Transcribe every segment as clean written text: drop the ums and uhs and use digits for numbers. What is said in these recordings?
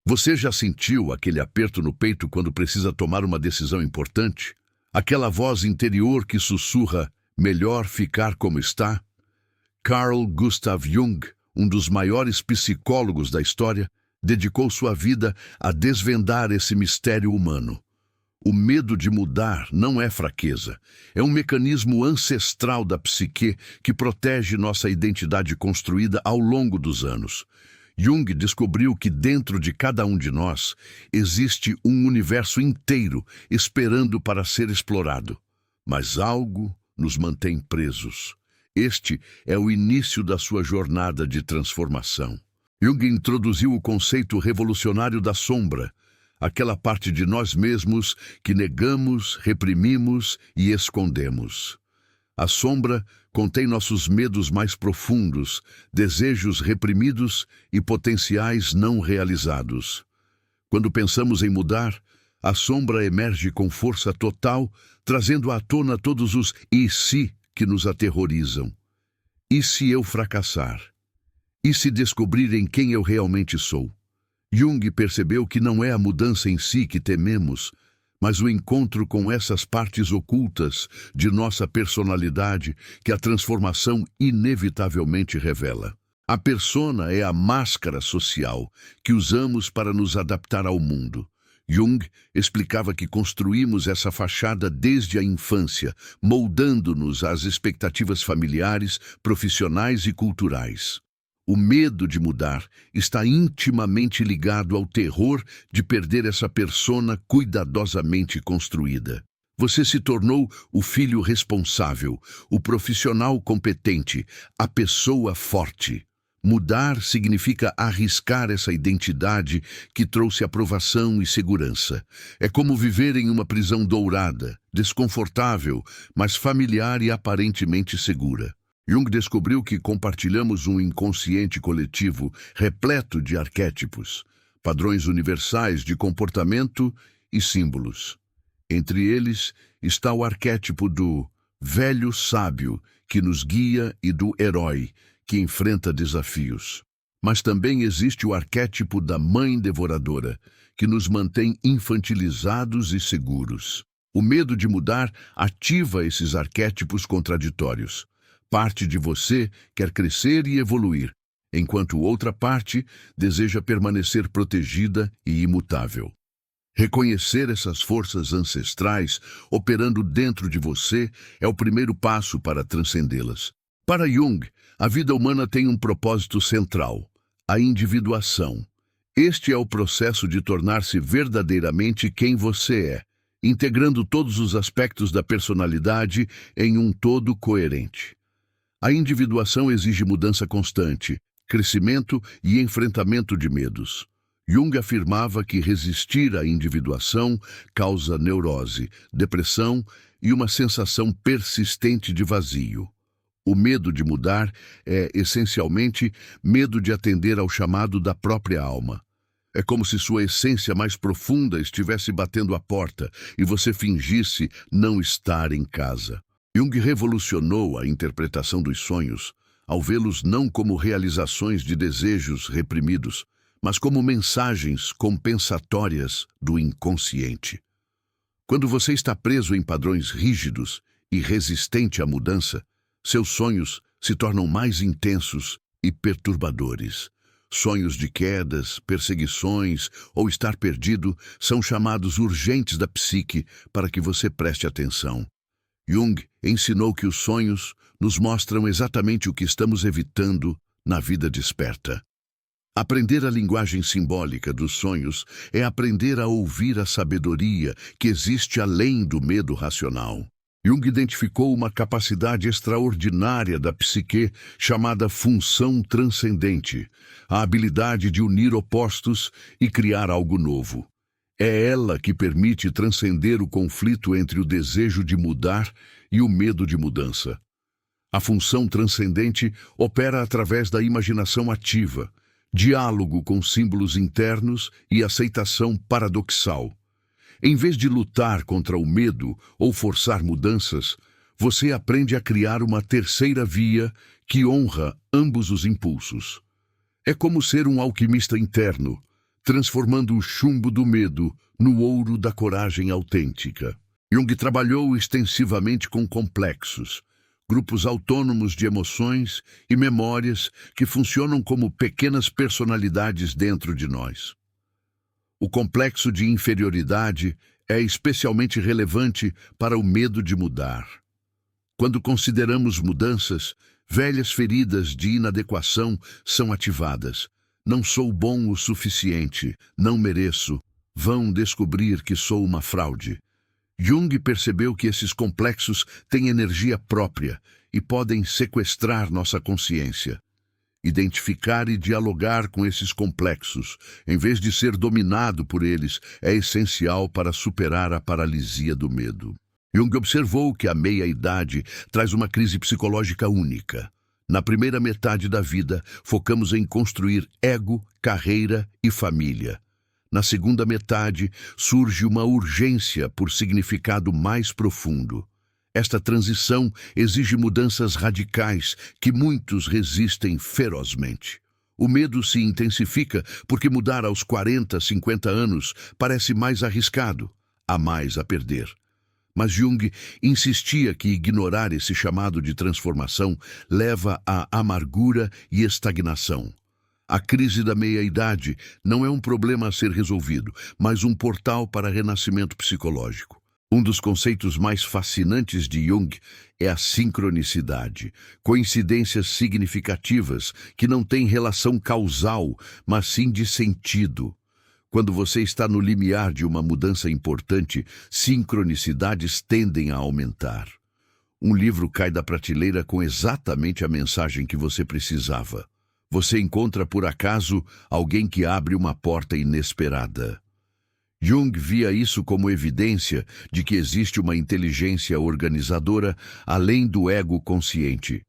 Você já sentiu aquele aperto no peito quando precisa tomar uma decisão importante? Aquela voz interior que sussurra, melhor ficar como está? Carl Gustav Jung, um dos maiores psicólogos da história, dedicou sua vida a desvendar esse mistério humano. O medo de mudar não é fraqueza, é um mecanismo ancestral da psique que protege nossa identidade construída ao longo dos anos. Jung descobriu que dentro de cada um de nós existe um universo inteiro esperando para ser explorado. Mas algo nos mantém presos. Este é o início da sua jornada de transformação. Jung introduziu o conceito revolucionário da sombra, aquela parte de nós mesmos que negamos, reprimimos e escondemos. A sombra contém nossos medos mais profundos, desejos reprimidos e potenciais não realizados. Quando pensamos em mudar, a sombra emerge com força total, trazendo à tona todos os "e se" que nos aterrorizam. E se eu fracassar? E se descobrirem quem eu realmente sou? Jung percebeu que não é a mudança em si que tememos, mas o encontro com essas partes ocultas de nossa personalidade que a transformação inevitavelmente revela. A persona é a máscara social que usamos para nos adaptar ao mundo. Jung explicava que construímos essa fachada desde a infância, moldando-nos às expectativas familiares, profissionais e culturais. O medo de mudar está intimamente ligado ao terror de perder essa persona cuidadosamente construída. Você se tornou o filho responsável, o profissional competente, a pessoa forte. Mudar significa arriscar essa identidade que trouxe aprovação e segurança. É como viver em uma prisão dourada, desconfortável, mas familiar e aparentemente segura. Jung descobriu que compartilhamos um inconsciente coletivo repleto de arquétipos, padrões universais de comportamento e símbolos. Entre eles está o arquétipo do velho sábio que nos guia e do herói que enfrenta desafios. Mas também existe o arquétipo da mãe devoradora, que nos mantém infantilizados e seguros. O medo de mudar ativa esses arquétipos contraditórios. Parte de você quer crescer e evoluir, enquanto outra parte deseja permanecer protegida e imutável. Reconhecer essas forças ancestrais operando dentro de você é o primeiro passo para transcendê-las. Para Jung, a vida humana tem um propósito central, a individuação. Este é o processo de tornar-se verdadeiramente quem você é, integrando todos os aspectos da personalidade em um todo coerente. A individuação exige mudança constante, crescimento e enfrentamento de medos. Jung afirmava que resistir à individuação causa neurose, depressão e uma sensação persistente de vazio. O medo de mudar é, essencialmente, medo de atender ao chamado da própria alma. É como se sua essência mais profunda estivesse batendo à porta e você fingisse não estar em casa. Jung revolucionou a interpretação dos sonhos, ao vê-los não como realizações de desejos reprimidos, mas como mensagens compensatórias do inconsciente. Quando você está preso em padrões rígidos e resistente à mudança, seus sonhos se tornam mais intensos e perturbadores. Sonhos de quedas, perseguições ou estar perdido são chamados urgentes da psique para que você preste atenção. Jung ensinou que os sonhos nos mostram exatamente o que estamos evitando na vida desperta. Aprender a linguagem simbólica dos sonhos é aprender a ouvir a sabedoria que existe além do medo racional. Jung identificou uma capacidade extraordinária da psique chamada função transcendente, a habilidade de unir opostos e criar algo novo. É ela que permite transcender o conflito entre o desejo de mudar e o medo de mudança. A função transcendente opera através da imaginação ativa, diálogo com símbolos internos e aceitação paradoxal. Em vez de lutar contra o medo ou forçar mudanças, você aprende a criar uma terceira via que honra ambos os impulsos. É como ser um alquimista interno, transformando o chumbo do medo no ouro da coragem autêntica. Jung trabalhou extensivamente com complexos, grupos autônomos de emoções e memórias que funcionam como pequenas personalidades dentro de nós. O complexo de inferioridade é especialmente relevante para o medo de mudar. Quando consideramos mudanças, velhas feridas de inadequação são ativadas. Não sou bom o suficiente, não mereço, vão descobrir que sou uma fraude. Jung percebeu que esses complexos têm energia própria e podem sequestrar nossa consciência. Identificar e dialogar com esses complexos, em vez de ser dominado por eles, é essencial para superar a paralisia do medo. Jung observou que a meia-idade traz uma crise psicológica única. Na primeira metade da vida, focamos em construir ego, carreira e família. Na segunda metade, surge uma urgência por significado mais profundo. Esta transição exige mudanças radicais que muitos resistem ferozmente. O medo se intensifica porque mudar aos 40, 50 anos parece mais arriscado, há mais a perder. Mas Jung insistia que ignorar esse chamado de transformação leva à amargura e estagnação. A crise da meia-idade não é um problema a ser resolvido, mas um portal para renascimento psicológico. Um dos conceitos mais fascinantes de Jung é a sincronicidade, coincidências significativas que não têm relação causal, mas sim de sentido. Quando você está no limiar de uma mudança importante, sincronicidades tendem a aumentar. Um livro cai da prateleira com exatamente a mensagem que você precisava. Você encontra, por acaso, alguém que abre uma porta inesperada. Jung via isso como evidência de que existe uma inteligência organizadora além do ego consciente.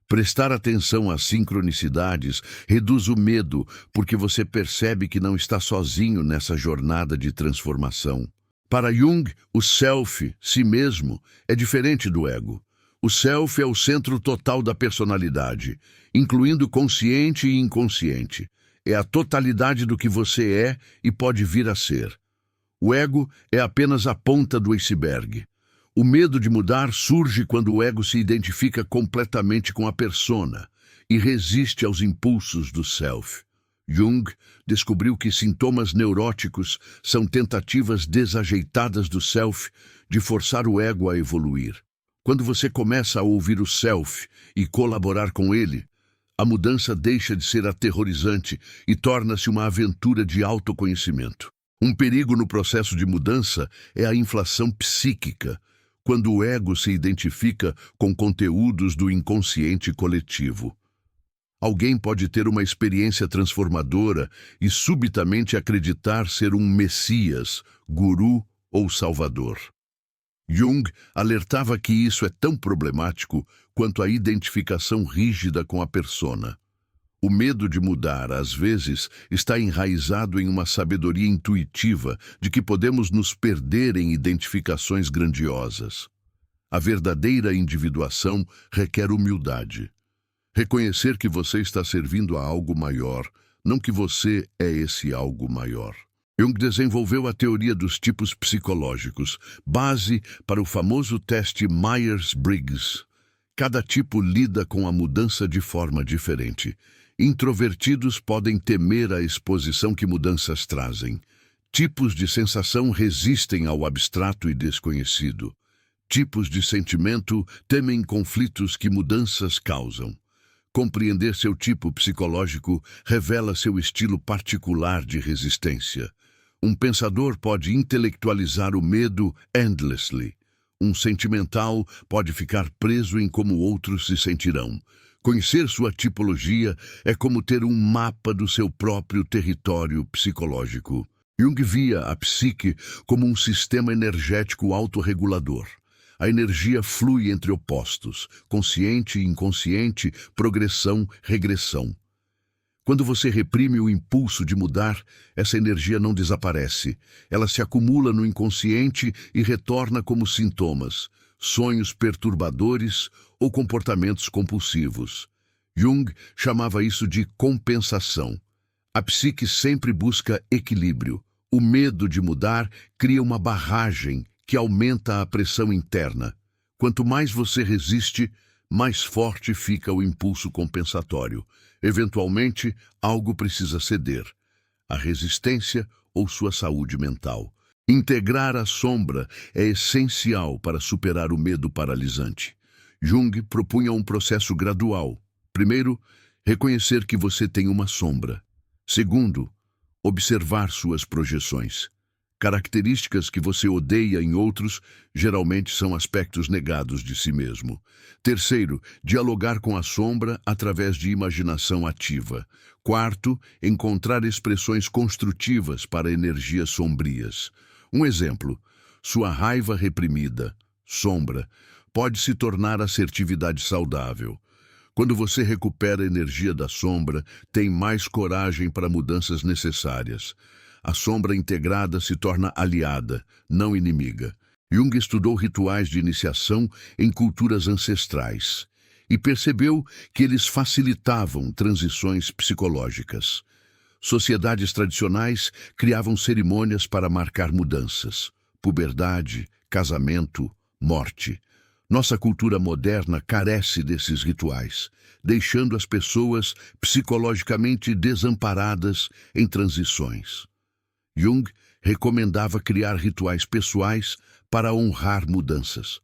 Prestar atenção às sincronicidades reduz o medo, porque você percebe que não está sozinho nessa jornada de transformação. Para Jung, o self, si mesmo, é diferente do ego. O self é o centro total da personalidade, incluindo consciente e inconsciente. É a totalidade do que você é e pode vir a ser. O ego é apenas a ponta do iceberg. O medo de mudar surge quando o ego se identifica completamente com a persona e resiste aos impulsos do self. Jung descobriu que sintomas neuróticos são tentativas desajeitadas do self de forçar o ego a evoluir. Quando você começa a ouvir o self e colaborar com ele, a mudança deixa de ser aterrorizante e torna-se uma aventura de autoconhecimento. Um perigo no processo de mudança é a inflação psíquica, quando o ego se identifica com conteúdos do inconsciente coletivo. Alguém pode ter uma experiência transformadora e subitamente acreditar ser um messias, guru ou salvador. Jung alertava que isso é tão problemático quanto a identificação rígida com a persona. O medo de mudar, às vezes, está enraizado em uma sabedoria intuitiva de que podemos nos perder em identificações grandiosas. A verdadeira individuação requer humildade. Reconhecer que você está servindo a algo maior, não que você é esse algo maior. Jung desenvolveu a teoria dos tipos psicológicos, base para o famoso teste Myers-Briggs. Cada tipo lida com a mudança de forma diferente. Introvertidos podem temer a exposição que mudanças trazem. Tipos de sensação resistem ao abstrato e desconhecido. Tipos de sentimento temem conflitos que mudanças causam. Compreender seu tipo psicológico revela seu estilo particular de resistência. Um pensador pode intelectualizar o medo endlessly. Um sentimental pode ficar preso em como outros se sentirão. Conhecer sua tipologia é como ter um mapa do seu próprio território psicológico. Jung via a psique como um sistema energético autorregulador. A energia flui entre opostos, consciente e inconsciente, progressão, regressão. Quando você reprime o impulso de mudar, essa energia não desaparece. Ela se acumula no inconsciente e retorna como sintomas, sonhos perturbadores ou comportamentos compulsivos. Jung chamava isso de compensação. A psique sempre busca equilíbrio. O medo de mudar cria uma barragem que aumenta a pressão interna. Quanto mais você resiste, mais forte fica o impulso compensatório. Eventualmente, algo precisa ceder: a resistência ou sua saúde mental. Integrar a sombra é essencial para superar o medo paralisante. Jung propunha um processo gradual. Primeiro, reconhecer que você tem uma sombra. Segundo, observar suas projeções. Características que você odeia em outros geralmente são aspectos negados de si mesmo. Terceiro, dialogar com a sombra através de imaginação ativa. Quarto, encontrar expressões construtivas para energias sombrias. Um exemplo: sua raiva reprimida, sombra, pode se tornar assertividade saudável. Quando você recupera a energia da sombra, tem mais coragem para mudanças necessárias. A sombra integrada se torna aliada, não inimiga. Jung estudou rituais de iniciação em culturas ancestrais e percebeu que eles facilitavam transições psicológicas. Sociedades tradicionais criavam cerimônias para marcar mudanças: puberdade, casamento, morte. Nossa cultura moderna carece desses rituais, deixando as pessoas psicologicamente desamparadas em transições. Jung recomendava criar rituais pessoais para honrar mudanças.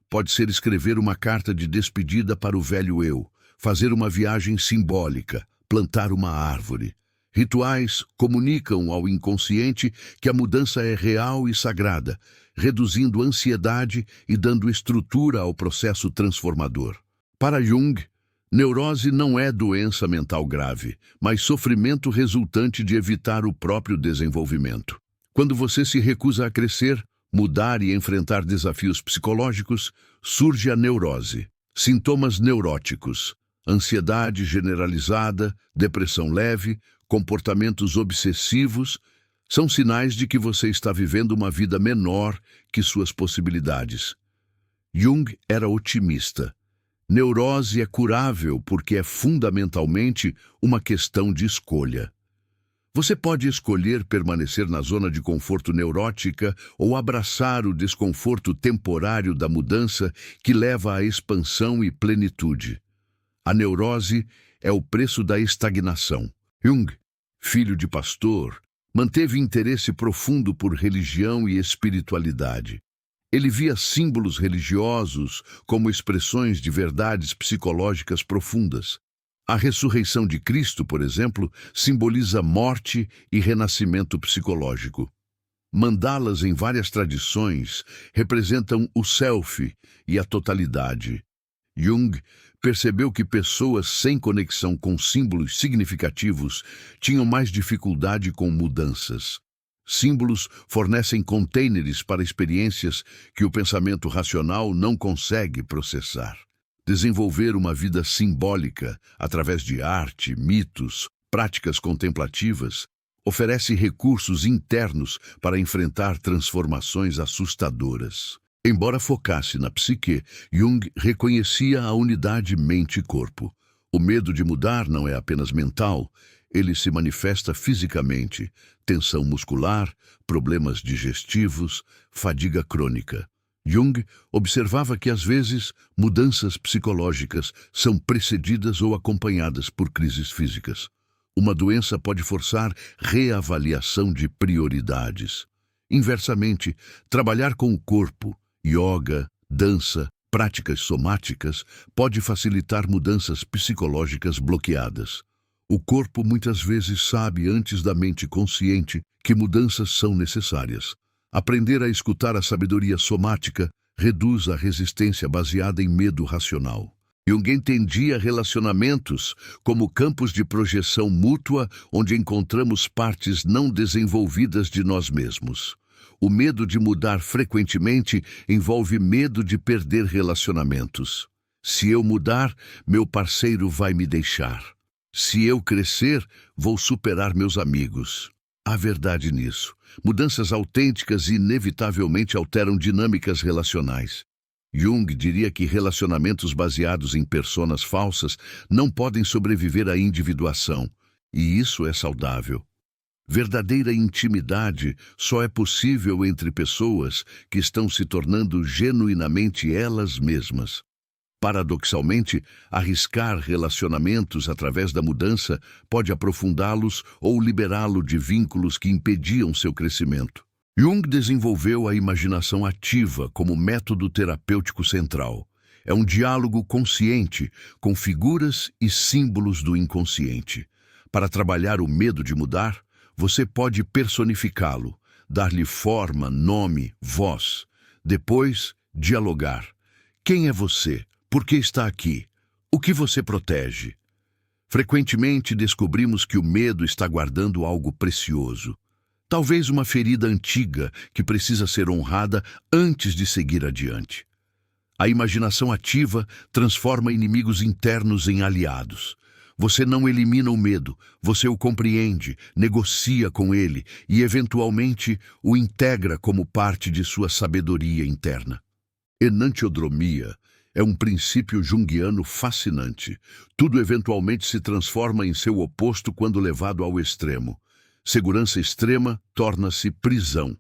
Pode ser escrever uma carta de despedida para o velho eu, fazer uma viagem simbólica, plantar uma árvore. Rituais comunicam ao inconsciente que a mudança é real e sagrada, reduzindo ansiedade e dando estrutura ao processo transformador. Para Jung, neurose não é doença mental grave, mas sofrimento resultante de evitar o próprio desenvolvimento. Quando você se recusa a crescer, mudar e enfrentar desafios psicológicos, surge a neurose. Sintomas neuróticos: ansiedade generalizada, depressão leve, comportamentos obsessivos, são sinais de que você está vivendo uma vida menor que suas possibilidades. Jung era otimista. Neurose é curável porque é fundamentalmente uma questão de escolha. Você pode escolher permanecer na zona de conforto neurótica ou abraçar o desconforto temporário da mudança que leva à expansão e plenitude. A neurose é o preço da estagnação. Jung, filho de pastor, manteve interesse profundo por religião e espiritualidade. Ele via símbolos religiosos como expressões de verdades psicológicas profundas. A ressurreição de Cristo, por exemplo, simboliza morte e renascimento psicológico. Mandalas em várias tradições representam o self e a totalidade. Jung percebeu que pessoas sem conexão com símbolos significativos tinham mais dificuldade com mudanças. Símbolos fornecem containers para experiências que o pensamento racional não consegue processar. Desenvolver uma vida simbólica, através de arte, mitos, práticas contemplativas, oferece recursos internos para enfrentar transformações assustadoras. Embora focasse na psique, Jung reconhecia a unidade mente-corpo. O medo de mudar não é apenas mental, ele se manifesta fisicamente: tensão muscular, problemas digestivos, fadiga crônica. Jung observava que, às vezes, mudanças psicológicas são precedidas ou acompanhadas por crises físicas. Uma doença pode forçar reavaliação de prioridades. Inversamente, trabalhar com o corpo, yoga, dança, práticas somáticas, pode facilitar mudanças psicológicas bloqueadas. O corpo muitas vezes sabe antes da mente consciente que mudanças são necessárias. Aprender a escutar a sabedoria somática reduz a resistência baseada em medo racional. Jung entendia relacionamentos como campos de projeção mútua onde encontramos partes não desenvolvidas de nós mesmos. O medo de mudar frequentemente envolve medo de perder relacionamentos. Se eu mudar, meu parceiro vai me deixar. Se eu crescer, vou superar meus amigos. Há verdade nisso. Mudanças autênticas inevitavelmente alteram dinâmicas relacionais. Jung diria que relacionamentos baseados em personas falsas não podem sobreviver à individuação. e isso é saudável. Verdadeira intimidade só é possível entre pessoas que estão se tornando genuinamente elas mesmas. Paradoxalmente, arriscar relacionamentos através da mudança pode aprofundá-los ou liberá-lo de vínculos que impediam seu crescimento. Jung desenvolveu a imaginação ativa como método terapêutico central. É um diálogo consciente com figuras e símbolos do inconsciente. Para trabalhar o medo de mudar, você pode personificá-lo, dar-lhe forma, nome, voz. Depois, dialogar. Quem é você? Por que está aqui? O que você protege? Frequentemente descobrimos que o medo está guardando algo precioso. Talvez uma ferida antiga que precisa ser honrada antes de seguir adiante. A imaginação ativa transforma inimigos internos em aliados. Você não elimina o medo, você o compreende, negocia com ele e, eventualmente, o integra como parte de sua sabedoria interna. Enantiodromia é um princípio junguiano fascinante. Tudo eventualmente se transforma em seu oposto quando levado ao extremo. Segurança extrema torna-se prisão.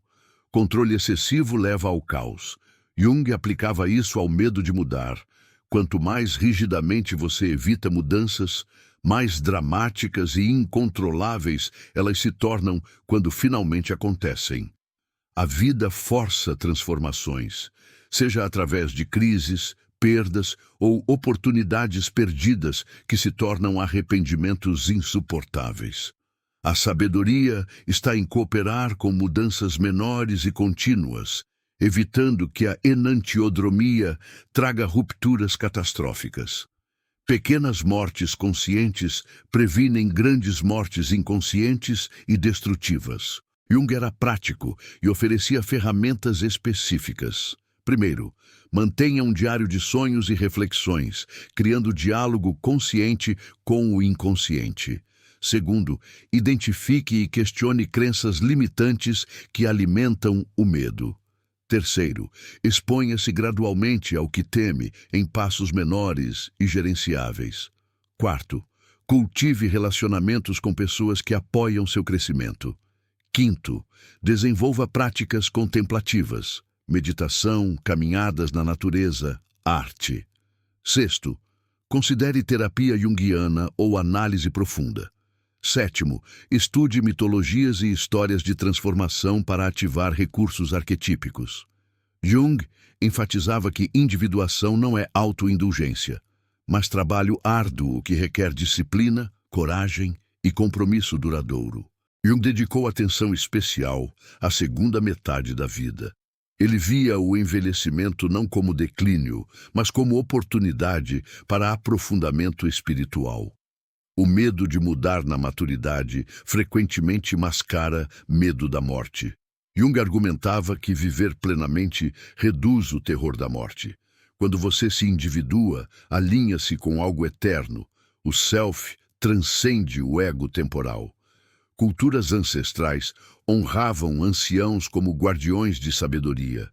Controle excessivo leva ao caos. Jung aplicava isso ao medo de mudar. Quanto mais rigidamente você evita mudanças, mais dramáticas e incontroláveis elas se tornam quando finalmente acontecem. A vida força transformações, seja através de crises, perdas ou oportunidades perdidas que se tornam arrependimentos insuportáveis. A sabedoria está em cooperar com mudanças menores e contínuas, evitando que a enantiodromia traga rupturas catastróficas. Pequenas mortes conscientes previnem grandes mortes inconscientes e destrutivas. Jung era prático e oferecia ferramentas específicas. Primeiro, mantenha um diário de sonhos e reflexões, criando diálogo consciente com o inconsciente. Segundo, identifique e questione crenças limitantes que alimentam o medo. Terceiro, exponha-se gradualmente ao que teme em passos menores e gerenciáveis. Quarto, cultive relacionamentos com pessoas que apoiam seu crescimento. Quinto, desenvolva práticas contemplativas, meditação, caminhadas na natureza, arte. Sexto, considere terapia junguiana ou análise profunda. Sétimo, estude mitologias e histórias de transformação para ativar recursos arquetípicos. Jung enfatizava que individuação não é autoindulgência, mas trabalho árduo que requer disciplina, coragem e compromisso duradouro. Jung dedicou atenção especial à segunda metade da vida. Ele via o envelhecimento não como declínio, mas como oportunidade para aprofundamento espiritual. O medo de mudar na maturidade frequentemente mascara medo da morte. Jung argumentava que viver plenamente reduz o terror da morte. Quando você se individua, alinha-se com algo eterno. O self transcende o ego temporal. Culturas ancestrais honravam anciãos como guardiões de sabedoria.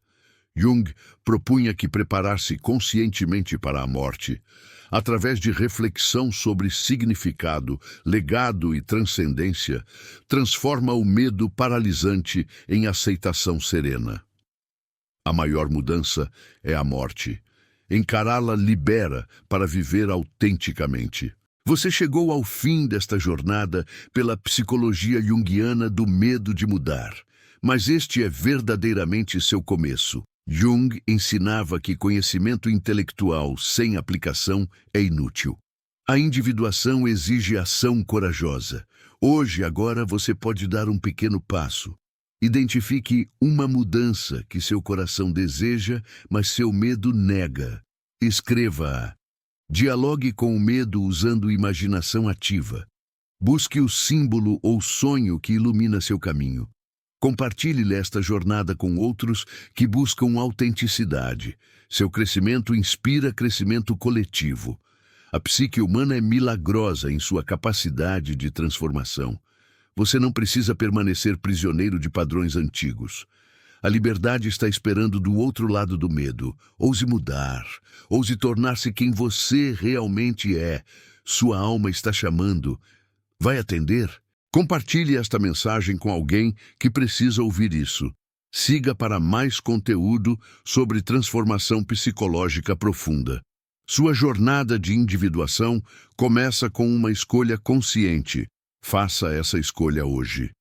Jung propunha que preparar-se conscientemente para a morte, através de reflexão sobre significado, legado e transcendência, transforma o medo paralisante em aceitação serena. A maior mudança é a morte. Encará-la libera para viver autenticamente. Você chegou ao fim desta jornada pela psicologia junguiana do medo de mudar, mas este é verdadeiramente seu começo. Jung ensinava que conhecimento intelectual sem aplicação é inútil. A individuação exige ação corajosa. Hoje, agora, você pode dar um pequeno passo. Identifique uma mudança que seu coração deseja, mas seu medo nega. Escreva-a. Dialogue com o medo usando imaginação ativa. Busque o símbolo ou sonho que ilumina seu caminho. Compartilhe esta jornada com outros que buscam autenticidade. Seu crescimento inspira crescimento coletivo. A psique humana é milagrosa em sua capacidade de transformação. Você não precisa permanecer prisioneiro de padrões antigos. A liberdade está esperando do outro lado do medo. Ouse mudar. Ouse tornar-se quem você realmente é. Sua alma está chamando. Vai atender? Compartilhe esta mensagem com alguém que precisa ouvir isso. Siga para mais conteúdo sobre transformação psicológica profunda. Sua jornada de individuação começa com uma escolha consciente. Faça essa escolha hoje.